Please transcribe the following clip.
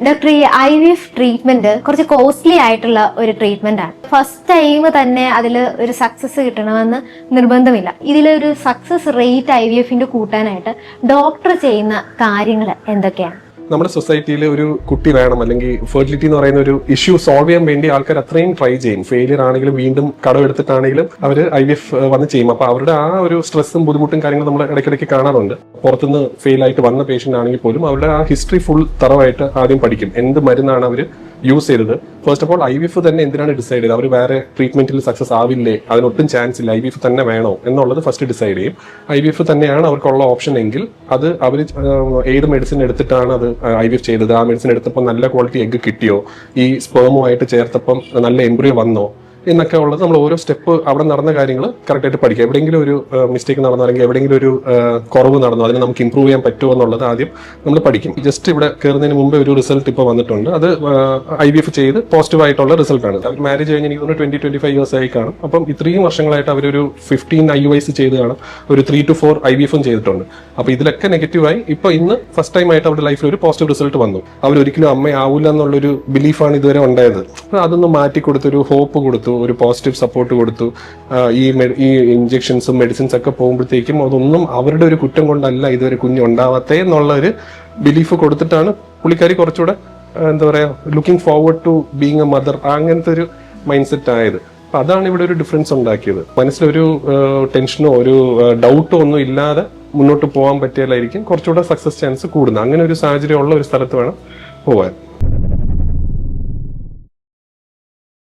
Doctor, ഈ IVF treatment കുറച്ച് costly ആയിട്ടുള്ള ഒരു ട്രീറ്റ്മെന്റ് ആണ്. ഫസ്റ്റ് ടൈം തന്നെ അതിൽ ഒരു സക്സസ് കിട്ടണമെന്ന് നിർബന്ധമില്ല. ഇതിലൊരു സക്സസ് റേറ്റ് IVFന്റെ കൂട്ടാനായിട്ട് ഡോക്ടർ ചെയ്യുന്ന കാര്യങ്ങൾ എന്തൊക്കെയാണ്? നമ്മുടെ സൊസൈറ്റിയിൽ ഒരു കുട്ടി വേണം, അല്ലെങ്കിൽ ഫെർട്ടിലിറ്റി എന്ന് പറയുന്ന ഒരു ഇഷ്യൂ സോൾവ് ചെയ്യാൻ വേണ്ടി ആൾക്കാർ അത്രയും ട്രൈ ചെയ്യും. ഫെയിലിയർ ആണെങ്കിലും വീണ്ടും കടമെടുത്തിട്ടാണെങ്കിലും അവർ IVF വന്ന് ചെയ്യും. അപ്പൊ അവരുടെ ആ ഒരു സ്ട്രെസ്സും ബുദ്ധിമുട്ടും കാര്യങ്ങളും നമ്മൾ ഇടയ്ക്കിടയ്ക്ക് കാണാറുണ്ട്. പുറത്തുനിന്ന് ഫെയിൽ ആയിട്ട് വന്ന പേഷ്യന്റ് ആണെങ്കിൽ പോലും അവരുടെ ആ ഹിസ്റ്ററി ഫുൾ തറവായിട്ട് ആദ്യം പഠിക്കും. എന്ത് മരുന്നാണ് അവർ യൂസ് ചെയ്തത്. ഫസ്റ്റ് ഓഫ് ഓൾ IVF തന്നെ എന്തിനാണ് ഡിസൈഡ് ചെയ്തത്, അവർ വേറെ ട്രീറ്റ്മെന്റിൽ സക്സസ് ആവില്ലേ, അതിനൊട്ടും ചാൻസ് ഇല്ല, IVF തന്നെ വേണോ എന്നുള്ളത് ഫസ്റ്റ് ഡിസൈഡ് ചെയ്യും. IVF തന്നെയാണ് അവർക്കുള്ള ഓപ്ഷൻ എങ്കിൽ അത് അവർ ഏത് മെഡിസിൻ എടുത്തിട്ടാണ് അത് IVF ചെയ്തത്, ആ മെഡിസിൻ എടുത്തപ്പോൾ നല്ല ക്വാളിറ്റി എഗ് കിട്ടിയോ, ഈ സ്പേമുമായിട്ട് ചേർത്തപ്പം നല്ല എംബ്രിയോ വന്നോ എന്നൊക്കെ ഉള്ളത് നമ്മൾ ഓരോ സ്റ്റെപ്പ് അവിടെ നടന്ന കാര്യങ്ങൾ കറക്റ്റായിട്ട് പഠിക്കുക. എവിടെയെങ്കിലും ഒരു മിസ്റ്റേക്ക് നടന്നോ അല്ലെങ്കിൽ എവിടെയെങ്കിലും ഒരു കുറവ് നടന്നോ, അതിന് നമുക്ക് ഇമ്പ്രൂവ് ചെയ്യാൻ പറ്റുമോ എന്നുള്ളത് ആദ്യം നമ്മൾ പഠിക്കും. ജസ്റ്റ് ഇവിടെ കയറുന്നതിന് മുമ്പേ ഒരു റിസൾട്ട് ഇപ്പോൾ വന്നിട്ടുണ്ട്. അത് IVF ചെയ്ത് പോസിറ്റീവ് ആയിട്ടുള്ള റിസൾട്ടാണ്. അവർ മാരേജ് കഴിഞ്ഞ് എനിക്ക് തോന്നുന്നു 20-25 ഇയേഴ്സ് ആയി കാണും. അപ്പം ഇത്രയും വർഷങ്ങളായിട്ട് അവരൊരു 15 IUIs ചെയ്ത് കാണും, ഒരു 3 to 4 IVFും ചെയ്തിട്ടുണ്ട്. അപ്പോൾ ഇതിലൊക്കെ നെഗറ്റീവായി ഇപ്പോൾ ഇന്ന് ഫസ്റ്റ് ടൈം ആയിട്ട് അവരുടെ ലൈഫിൽ ഒരു പോസിറ്റീവ് റിസൾട്ട് വന്നു. അവരൊരിക്കലും അമ്മയാവില്ല എന്നുള്ളൊരു ബിലീഫാണ് ഇതുവരെ ഉണ്ടായത്. അതൊന്ന് മാറ്റി കൊടുത്തു, ഒരു ഹോപ്പ് കൊടുത്തു, ഒരു പോസിറ്റീവ് സപ്പോർട്ട് കൊടുത്തു. ഈ ഇഞ്ചെക്ഷൻസും മെഡിസിൻസ് ഒക്കെ പോകുമ്പോഴത്തേക്കും അതൊന്നും അവരുടെ ഒരു കുറ്റം കൊണ്ടല്ല ഇതുവരെ കുഞ്ഞ് ഉണ്ടാവാത്തേ എന്നുള്ള ഒരു ബിലീഫ് കൊടുത്തിട്ടാണ് പുള്ളിക്കാരി കുറച്ചുകൂടെ എന്താ പറയാ looking forward to being a mother, അങ്ങനത്തെ ഒരു മൈൻഡ് സെറ്റ് ആയത്. അപ്പൊ അതാണ് ഇവിടെ ഒരു ഡിഫറൻസ് ഉണ്ടാക്കിയത്. മനസ്സിലൊരു ടെൻഷനോ ഒരു ഡൗട്ടോ ഒന്നും ഇല്ലാതെ മുന്നോട്ട് പോകാൻ പറ്റിയാലായിരിക്കും കുറച്ചുകൂടെ സക്സസ് ചാൻസ് കൂടുന്നത്. അങ്ങനെ ഒരു സാഹചര്യം ഉള്ള ഒരു സ്ഥലത്ത് വേണം പോവാൻ.